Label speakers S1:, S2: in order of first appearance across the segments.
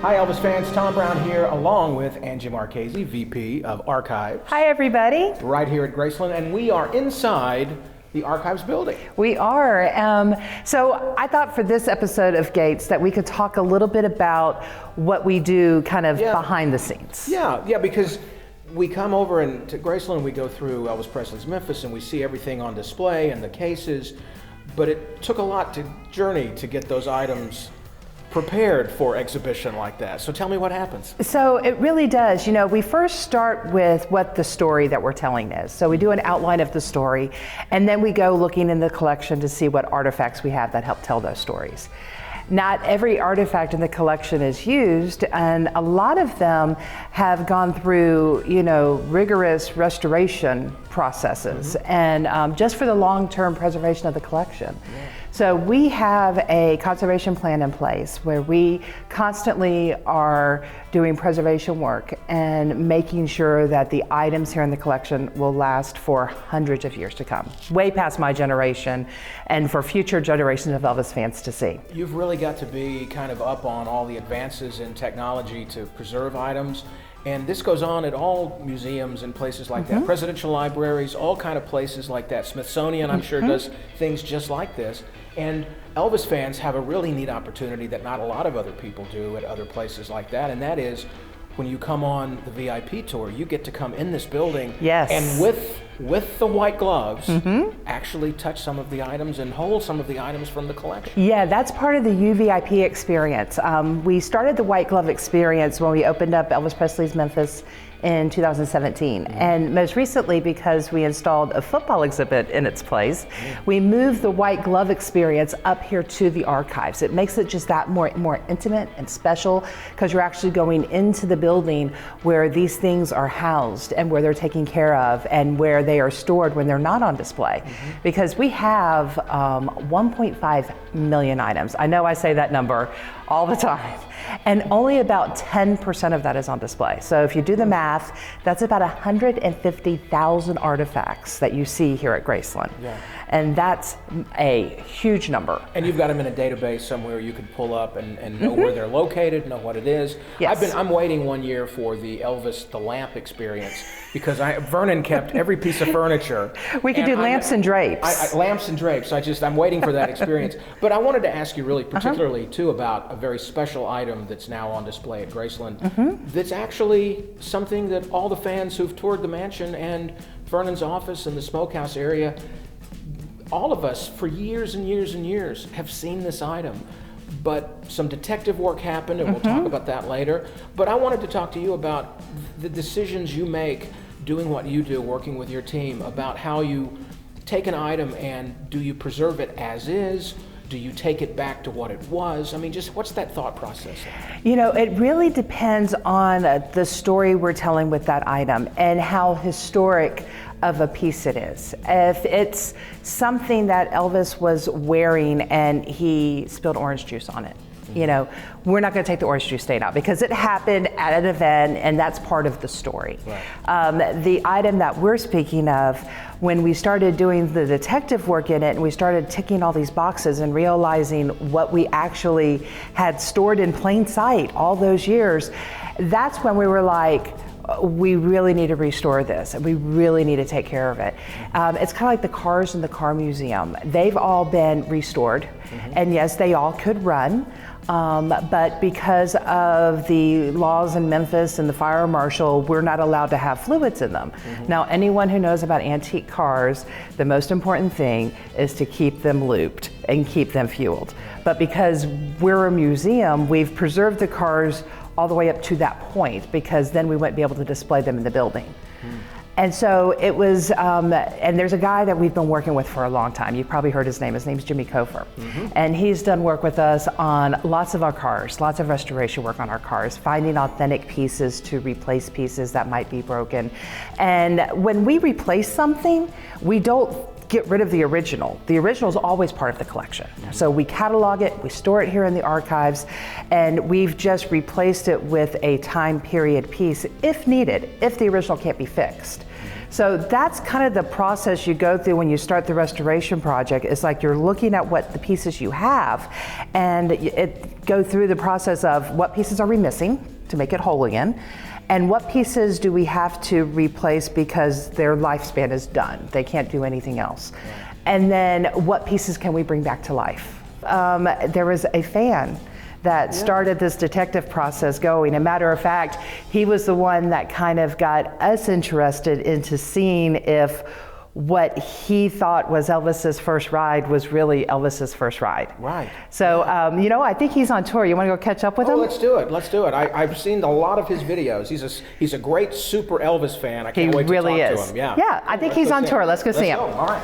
S1: Hi Elvis fans, Tom Brown here along with Angie Marchese, VP of Archives.
S2: Hi everybody.
S1: Right here at Graceland, and we are inside the Archives building.
S2: We are. So I thought for this episode of Gates that we could talk a little bit about what we do kind of behind the scenes.
S1: Yeah, because we come over to Graceland, we go through Elvis Presley's Memphis and we see everything on display and the cases, but it took a lot to journey to get those items prepared for exhibition like that. So tell me what happens.
S2: So it really does. You know, we first start with what the story that we're telling is. So we do an outline of the story, and then we go looking in the collection to see what artifacts we have that help tell those stories. Not every artifact in the collection is used, and a lot of them have gone through, rigorous restoration processes, and just for the long-term preservation of the collection. Yeah. So we have a conservation plan in place where we constantly are doing preservation work and making sure that the items here in the collection will last for hundreds of years to come, way past my generation and for future generations of Elvis fans to see.
S1: You've really got to be kind of up on all the advances in technology to preserve items. And this goes on at all museums and places like that, presidential libraries, all kind of places like that. Smithsonian, I'm sure, does things just like this. And Elvis fans have a really neat opportunity that not a lot of other people do at other places like that, and that is when you come on the VIP tour, you get to come in this building and with the white gloves, actually touch some of the items and hold some of the items from the collection.
S2: Yeah, that's part of the UVIP experience. We started the white glove experience when we opened up Elvis Presley's Memphis in 2017. And most recently, because we installed a football exhibit in its place, we moved the white glove experience up here to the archives. It makes it just that more intimate and special because you're actually going into the building where these things are housed and where they're taken care of and where they are stored when they're not on display. Because we have 1.5 million items. I know I say that number all the time. And only about 10% of that is on display. So if you do the math, that's about 150,000 artifacts that you see here at Graceland. Yeah. And that's a huge number.
S1: And you've got them in a database somewhere you can pull up and know where they're located, know what it is.
S2: Yes.
S1: I'm waiting 1 year for the Elvis the lamp experience because Vernon kept every piece of furniture.
S2: We could do lamps and drapes.
S1: Lamps and drapes. I'm waiting for that experience. But I wanted to ask you really particularly too about a very special item that's now on display at Graceland. That's actually something that all the fans who've toured the mansion and Vernon's office and the smokehouse area, all of us for years and years and years have seen this item. But some detective work happened, and we'll talk about that later. But I wanted to talk to you about the decisions you make doing what you do, working with your team, about how you take an item and do you preserve it as is? Do you take it back to what it was? I mean, just what's that thought process like?
S2: It really depends on the story we're telling with that item and how historic of a piece it is. If it's something that Elvis was wearing and he spilled orange juice on it, we're not going to take the orange juice stain out because it happened at an event and that's part of the story. Right. The item that we're speaking of, when we started doing the detective work in it and we started ticking all these boxes and realizing what we actually had stored in plain sight all those years, that's when we were like, we really need to restore this and we really need to take care of it. It's kind of like the cars in the car museum. They've all been restored and yes, they all could run. But because of the laws in Memphis and the fire marshal, we're not allowed to have fluids in them. Now, anyone who knows about antique cars, the most important thing is to keep them looped and keep them fueled. But because we're a museum, we've preserved the cars all the way up to that point because then we wouldn't be able to display them in the building. And so it was, and there's a guy that we've been working with for a long time. You've probably heard his name. His name's Jimmy Kofer. And he's done work with us on lots of our cars, lots of restoration work on our cars, finding authentic pieces to replace pieces that might be broken. And when we replace something, we don't get rid of the original. The original is always part of the collection. So we catalog it, we store it here in the archives, and we've just replaced it with a time period piece if needed, if the original can't be fixed. So that's kind of the process you go through when you start the restoration project. It's like you're looking at what the pieces you have, and go through the process of what pieces are we missing to make it whole again, and what pieces do we have to replace because their lifespan is done. They can't do anything else. And then what pieces can we bring back to life? There was a fan that started this detective process going. A matter of fact, he was the one that kind of got us interested into seeing if what he thought was Elvis's first ride was really Elvis's first ride.
S1: Right.
S2: So, you know, I think he's on tour. You want to go catch up with him?
S1: Let's do it. Let's do it. I've seen a lot of his videos. He's a great super Elvis fan. I can't wait to talk to him. Yeah.
S2: Yeah, I think he's on tour. Let's go see him.
S1: All right.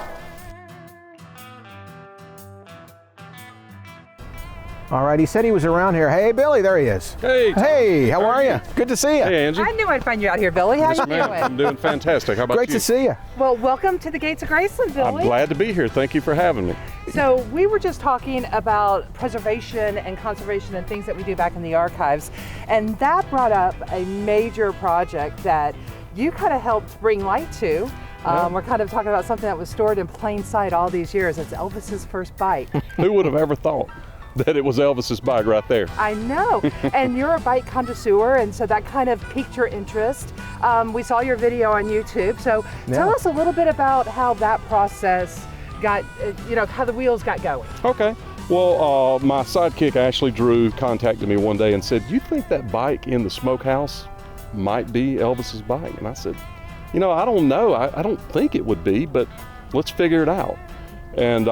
S1: All right, he said he was around here. Hey, Billy, there he is.
S3: Hey.
S1: Hey, how are you? Good to see you.
S3: Hey, Angie.
S4: I knew I'd find you out here, Billy. How
S3: Yes,
S4: you
S3: ma'am.
S4: doing?
S3: I'm doing fantastic. How about
S1: Great
S3: you?
S1: to see you.
S4: Well, welcome to the gates of Graceland, Billy.
S3: I'm glad to be here. Thank you for having me.
S4: So we were just talking about preservation and conservation and things that we do back in the archives, and that brought up a major project that you kind of helped bring light to. We're kind of talking about something that was stored in plain sight all these years. It's Elvis's first bike.
S3: Who would have ever thought that it was Elvis's bike right there?
S4: I know, and you're a bike connoisseur, and so that kind of piqued your interest. We saw your video on YouTube, so tell us a little bit about how that process got, you know, how the wheels got going.
S3: Okay. Well, my sidekick Ashley Drew contacted me one day and said, "You think that bike in the smokehouse might be Elvis's bike?" And I said, "You know, I don't know. I don't think it would be, but let's figure it out." And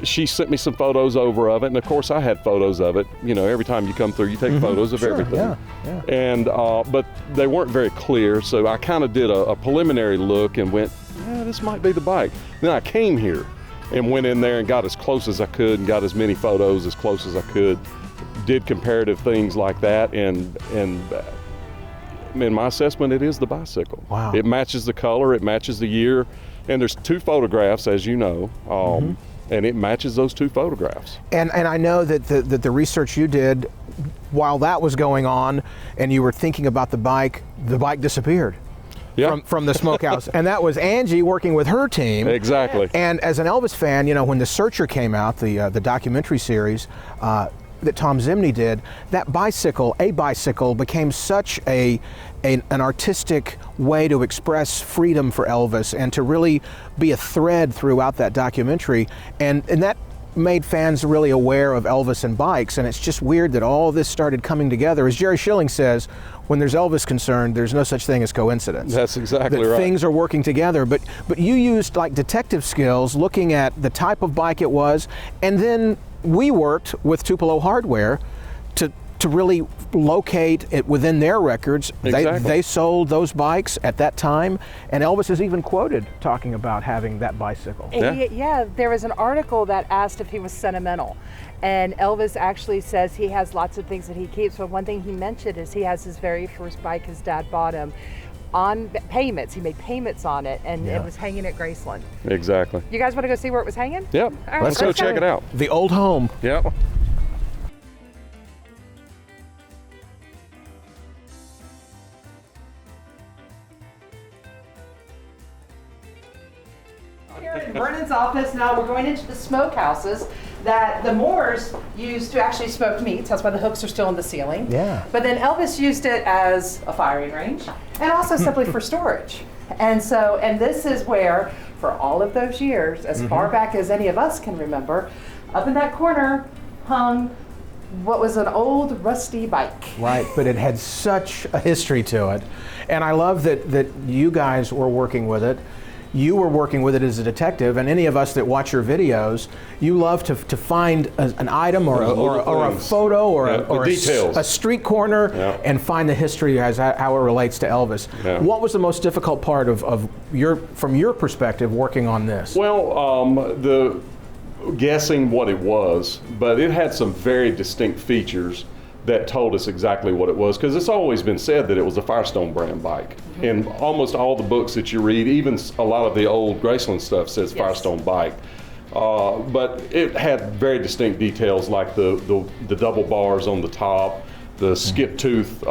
S3: she sent me some photos over of it, and of course I had photos of it. You know, every time you come through, you take photos of everything.
S1: Yeah.
S3: And but they weren't very clear, so I kind of did a preliminary look and went, "Yeah, this might be the bike." Then I came here and went in there and got as close as I could and got as many photos as close as I could. Did comparative things like that, and in my assessment, it is the bicycle.
S1: Wow.
S3: It matches the color, it matches the year, and there's two photographs, as you know. And it matches those two photographs.
S1: And I know that the research you did while that was going on and you were thinking about the bike disappeared from the smokehouse. And that was Angie working with her team.
S3: Exactly.
S1: And as an Elvis fan, you know, when The Searcher came out, the documentary series that Tom Zimney did, that bicycle became such an artistic way to express freedom for Elvis and to really be a thread throughout that documentary, and that made fans really aware of Elvis and bikes. And it's just weird that all this started coming together. As Jerry Schilling says, when there's Elvis concerned, there's no such thing as coincidence.
S3: That's exactly right.
S1: Things are working together, but you used like detective skills looking at the type of bike it was, and then we worked with Tupelo Hardware to really locate it within their records.
S3: Exactly.
S1: They sold those bikes at that time, and Elvis is even quoted talking about having that bicycle.
S4: Yeah, there was an article that asked if he was sentimental, and Elvis actually says he has lots of things that he keeps, but one thing he mentioned is he has his very first bike his dad bought him on payments. He made payments on it, and it was hanging at Graceland.
S3: Exactly.
S4: You guys want to go see where it was hanging?
S3: Yep.
S4: All right,
S3: Let's go check it out.
S1: The old home.
S3: Yep.
S4: Here in Vernon's office, now we're going into the smokehouses that the Moors used to actually smoke meats. That's why the hooks are still in the ceiling.
S1: Yeah.
S4: But then Elvis used it as a firing range and also simply for storage. And this is where, for all of those years, as far back as any of us can remember, up in that corner hung what was an old rusty bike.
S1: Right, but it had such a history to it. And I love that you guys were working with it. You were working with it as a detective, and any of us that watch your videos, you love to find an item or a photo or a street corner and find the history as how it relates to Elvis.
S3: Yeah.
S1: What was the most difficult part from your perspective working on this?
S3: Well, guessing what it was, but it had some very distinct features that told us exactly what it was, because it's always been said that it was a Firestone brand bike. And almost all the books that you read, even a lot of the old Graceland stuff says Firestone bike. But it had very distinct details, like the double bars on the top, the skip tooth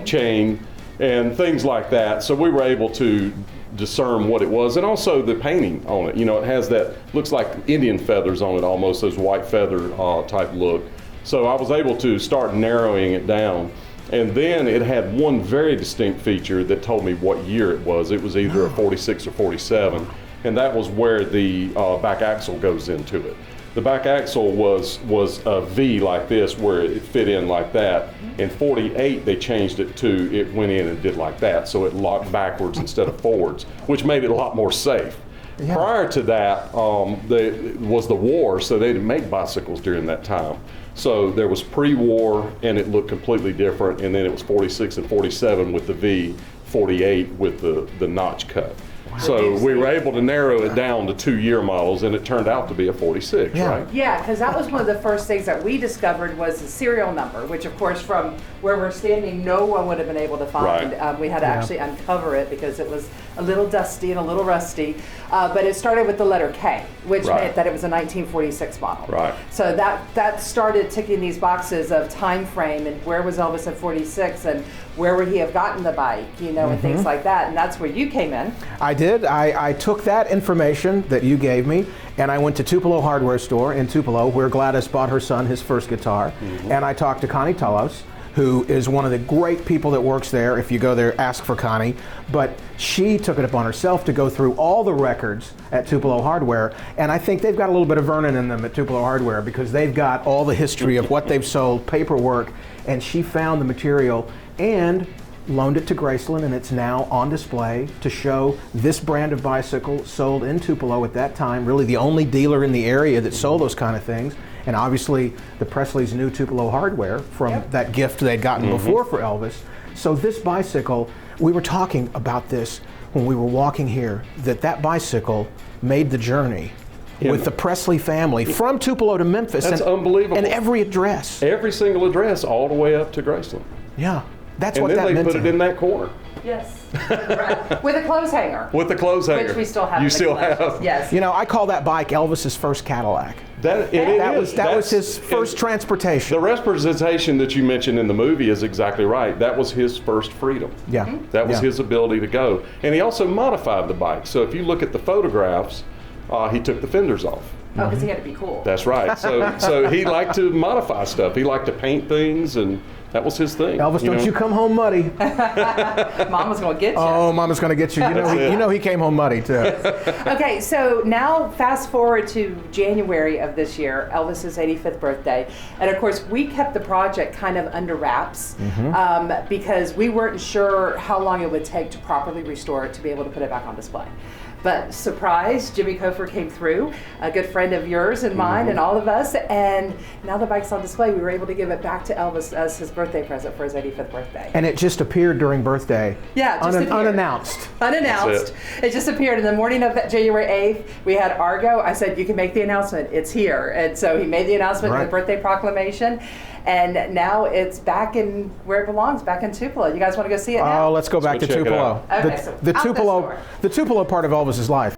S3: chain, and things like that. So we were able to discern what it was, and also the painting on it. You know, it has that, looks like Indian feathers on it, almost those white feather type look. So I was able to start narrowing it down. And then it had one very distinct feature that told me what year it was. It was either a 46 or 47, and that was where the back axle goes into it. The back axle was a V like this, where it fit in like that. In 48, they changed it to, it went in and did like that, so it locked backwards instead of forwards, which made it a lot more safe. Yeah. Prior to that, was the war, so they didn't make bicycles during that time. So there was pre-war, and it looked completely different, and then it was 46 and 47 with the V, 48 with the notch cut. Wow. So we were able to narrow it down to 2-year models, and it turned out to be a 46, right?
S2: Yeah, because that was one of the first things that we discovered was the serial number, which of course from where we're standing, no one would have been able to find.
S3: Right.
S2: We had to actually uncover it because it was a little dusty and a little rusty. But it started with the letter K, which meant that it was a 1946 model.
S3: Right.
S2: So that started ticking these boxes of time frame and where was Elvis at 46 and where would he have gotten the bike, you know, and things like that. And that's where you came in.
S1: I did. I took that information that you gave me and I went to Tupelo Hardware Store in Tupelo where Gladys bought her son his first guitar. And I talked to Connie Tullos, who is one of the great people that works there. If you go there, ask for Connie. But she took it upon herself to go through all the records at Tupelo Hardware. And I think they've got a little bit of Vernon in them at Tupelo Hardware because they've got all the history of what they've sold, paperwork. And she found the material and loaned it to Graceland, and it's now on display to show this brand of bicycle sold in Tupelo at that time, really the only dealer in the area that sold those kind of things. And obviously the Presleys knew Tupelo Hardware from that gift they'd gotten before for Elvis. So this bicycle, we were talking about this when we were walking here, that bicycle made the journey with the Presley family from Tupelo to Memphis.
S3: That's unbelievable.
S1: And every address.
S3: Every single address all the way up to Graceland.
S1: Yeah, that's
S3: and
S1: what that meant.
S3: And then they put it in that corner.
S2: Yes, right. With a clothes hanger.
S3: With the clothes hanger.
S2: Which we still have.
S3: You still have.
S2: Yes.
S1: You know, I call that bike Elvis's first Cadillac.
S3: That
S1: was his first transportation.
S3: The representation that you mentioned in the movie is exactly right. That was his first freedom.
S1: Yeah.
S3: That was his ability to go. And he also modified the bike. So if you look at the photographs, he took the fenders off.
S2: Oh, because he had to be cool.
S3: That's right. So he liked to modify stuff. He liked to paint things, and that was his thing.
S1: Elvis, don't you come home muddy.
S2: Mama's going to get you.
S1: Oh, Mama's going to get you. You know he came home muddy, too.
S2: Okay, so now fast forward to January of this year, Elvis's 85th birthday. And of course, we kept the project kind of under wraps because we weren't sure how long it would take to properly restore it to be able to put it back on display. But surprise, Jimmy Cofer came through, a good friend of yours and mine and all of us, and now the bike's on display. We were able to give it back to Elvis as his birthday present for his 85th birthday.
S1: And it just appeared during birthday.
S2: Yeah, just appeared.
S1: Unannounced.
S2: Unannounced. It just appeared. In the morning of that January 8th, we had Argo. I said, you can make the announcement. It's here. And so he made the announcement in the birthday proclamation. And now it's back in where it belongs, back in Tupelo. You guys want to go see it now?
S1: Oh, let's go back to Tupelo.
S2: Okay, so
S1: the Tupelo part of Elvis's life.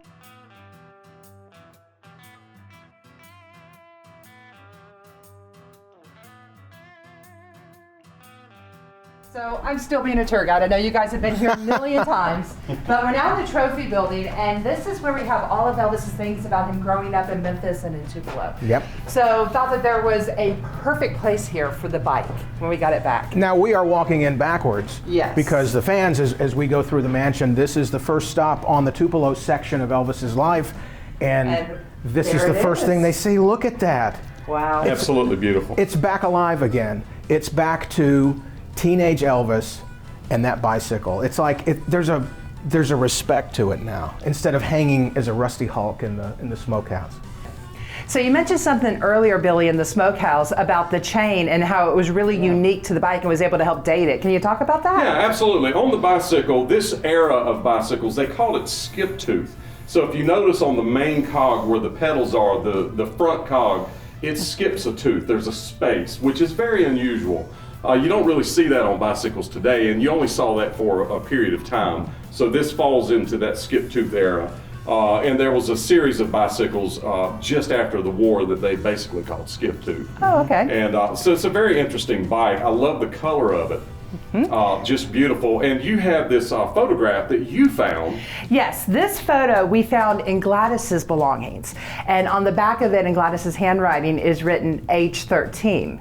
S2: So I'm still being a tour guide. I know you guys have been here a million times, but we're now in the trophy building, and this is where we have all of Elvis's things about him growing up in Memphis and in Tupelo.
S1: Yep.
S2: So thought that there was a perfect place here for the bike when we got it back.
S1: Now we are walking in backwards.
S2: Yes.
S1: Because the fans, as we go through the mansion, this is the first stop on the Tupelo section of Elvis's life, and this is the first thing they see. Look at that.
S2: Wow.
S3: Absolutely beautiful.
S1: It's back alive again. It's back to teenage Elvis and that bicycle. It's like there's a respect to it now instead of hanging as a rusty hulk in the smokehouse.
S2: So you mentioned something earlier, Billy, in the smokehouse about the chain and how it was really unique to the bike and was able to help date it. Can you talk about that?
S3: Yeah, absolutely. On the bicycle, this era of bicycles, they call it skip tooth. So if you notice on the main cog where the pedals are, the front cog it skips a tooth. There's a space, which is very unusual. You don't really see that on bicycles today, and you only saw that for a period of time. So this falls into that skip tooth era. And there was a series of bicycles just after the war that they basically called skip tooth.
S2: Oh, okay.
S3: And so it's a very interesting bike. I love the color of it. Just beautiful. And you have this photograph that you found.
S2: Yes, this photo we found in Gladys's belongings. And on the back of it in Gladys's handwriting is written age 13.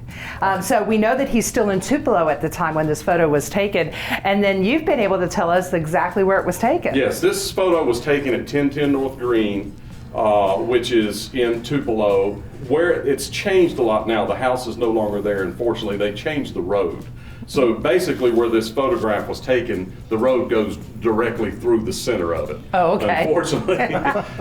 S2: So we know that he's still in Tupelo at the time when this photo was taken. And then you've been able to tell us exactly where it was taken.
S3: Yes, this photo was taken at 1010 North Green, which is in Tupelo, where it's changed a lot now. The house is no longer there. Unfortunately, they changed the road. So basically where this photograph was taken, the road goes directly through the center of it.
S2: Oh, okay.
S3: Unfortunately.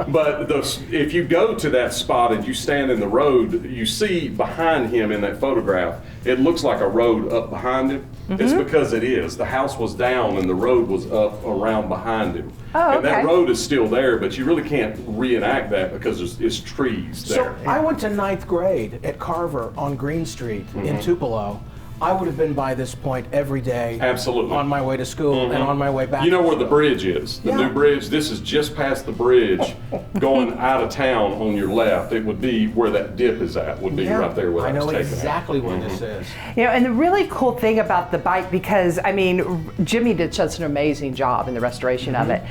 S3: But if you go to that spot and you stand in the road, you see behind him in that photograph, it looks like a road up behind him. It's because it is. The house was down and the road was up around behind him.
S2: Oh, okay.
S3: And that road is still there, but you really can't reenact that because it's trees there.
S1: So I went to 9th grade at Carver on Green Street in Tupelo. I would have been by this point every day.
S3: Absolutely.
S1: On my way to school and on my way back.
S3: You know where the bridge is, the new bridge? This is just past the bridge going out of town on your left. It would be where that dip is at, would be right there where
S1: I
S3: that was
S1: know
S3: taken
S1: exactly where this is.
S2: You know, and the really cool thing about the bike, because I mean, Jimmy did such an amazing job in the restoration of it.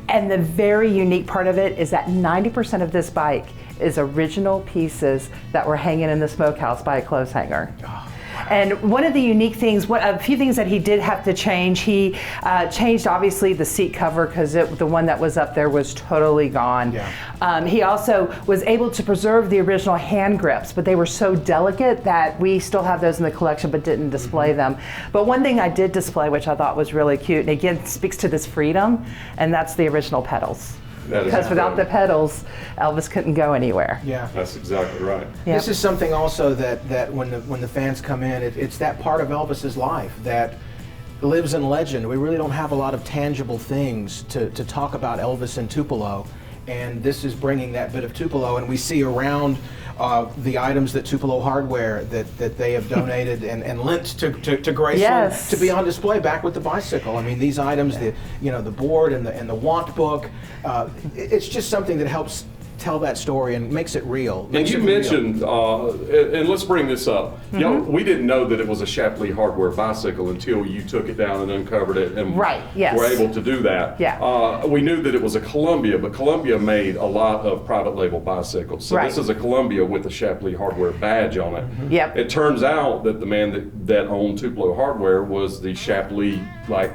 S2: And the very unique part of it is that 90% of this bike is original pieces that were hanging in the smokehouse by a clothes hanger. And one of the unique things, a few things that he did have to change, he changed obviously the seat cover because the one that was up there was totally gone. Yeah. He also was able to preserve the original hand grips, but they were so delicate that we still have those in the collection but didn't display them. But one thing I did display, which I thought was really cute, and again speaks to this freedom, and that's the original pedals. Because without the pedals, Elvis couldn't go anywhere.
S1: Yeah,
S3: that's exactly right.
S1: Yep. This is something also that when the fans come in, it's that part of Elvis's life that lives in legend. We really don't have a lot of tangible things to talk about Elvis in Tupelo, and this is bringing that bit of Tupelo, and we see around the items that Tupelo Hardware that they have donated and lent to Graceland to be on display back with the bicycle. I mean, these items, the board and the want book, it's just something that helps tell that story and makes it real.
S3: And you mentioned, and let's bring this up. We didn't know that it was a Shapley Hardware bicycle until you took it down and uncovered it and were able to do that.
S2: Yeah.
S3: We knew that it was a Columbia, but Columbia made a lot of private label bicycles. So this is a Columbia with a Shapley Hardware badge on it.
S2: Yep.
S3: It turns out that the man that owned Tupelo Hardware was the Shapley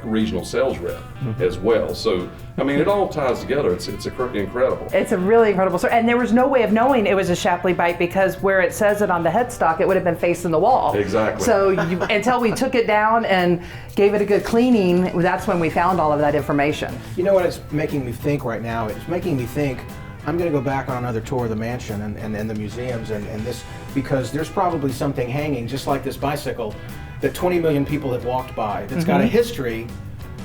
S3: regional sales rep as well. So I mean, it all ties together. It's incredible.
S2: It's a really incredible story. And there was no way of knowing it was a Shapley bike because where it says it on the headstock, it would have been facing the wall.
S3: Exactly.
S2: So until we took it down and gave it a good cleaning, that's when we found all of that information.
S1: You know what it's making me think right now? It's making me think I'm going to go back on another tour of the mansion and the museums and this, because there's probably something hanging just like this bicycle that 20 million people have walked by that's got a history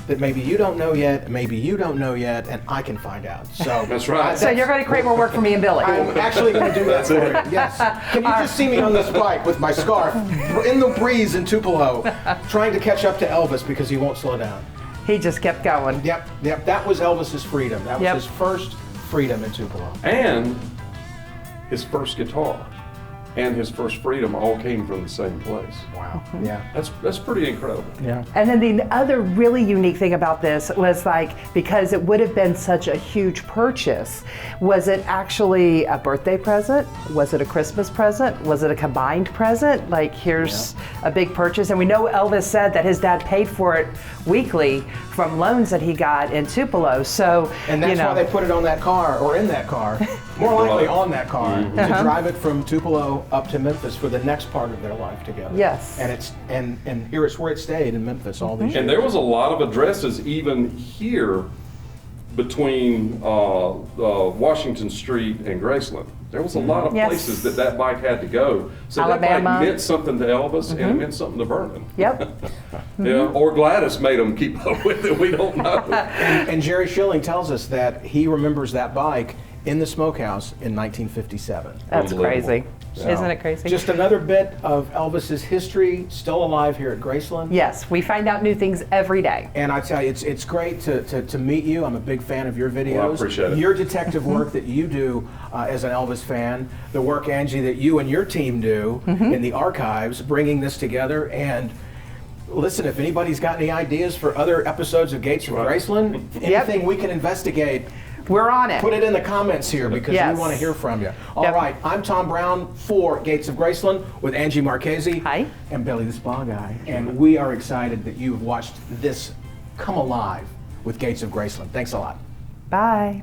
S1: that maybe you don't know yet, maybe you don't know yet, and I can find out. So
S3: that's right.
S2: So you're going to create more work for me and Billy.
S1: I'm actually going to do that for you. Yes. Can you just see me on this bike with my scarf in the breeze in Tupelo, trying to catch up to Elvis because he won't slow down.
S2: He just kept going.
S1: Yep. That was Elvis's freedom. That was his first freedom in Tupelo.
S3: And his first guitar and his first freedom all came from the same place.
S1: Wow. Yeah.
S3: That's pretty incredible.
S1: Yeah.
S2: And then the other really unique thing about this was because it would have been such a huge purchase, was it actually a birthday present? Was it a Christmas present? Was it a combined present? Here's a big purchase. And we know Elvis said that his dad paid for it weekly from loans that he got in Tupelo. So,
S1: and that's why they put it on that car, or in that car, more likely on that car, to drive it from Tupelo up to Memphis for the next part of their life together.
S2: Yes.
S1: And here it's where it stayed in Memphis all these years.
S3: And there was a lot of addresses even here between Washington Street and Graceland. There was a lot of places that bike had to go. So
S2: Alabama.
S3: That bike meant something to Elvis and it meant something to Vernon.
S2: Yep.
S3: Yeah, or Gladys made them keep up with it. We don't know.
S1: And Jerry Schilling tells us that he remembers that bike in the smokehouse in 1957.
S2: That's crazy.
S1: So,
S2: Isn't it crazy?
S1: Just another bit of Elvis's history still alive here at Graceland.
S2: Yes, we find out new things every day.
S1: And I tell you, it's great to meet you. I'm a big fan of your videos.
S3: Well, I appreciate it.
S1: Your detective work that you do as an Elvis fan, the work, Angie, that you and your team do in the archives, bringing this together. And listen, if anybody's got any ideas for other episodes of Gates of Graceland, anything we can investigate,
S2: We're on it.
S1: put it in the comments here because
S2: Yes.
S1: we want to hear from you. All right, I'm Tom Brown for Gates of Graceland with Angie Marchese.
S2: Hi.
S1: And Billy the Spa Guy. And we are excited that you've watched this come alive with Gates of Graceland. Thanks a lot.
S2: Bye.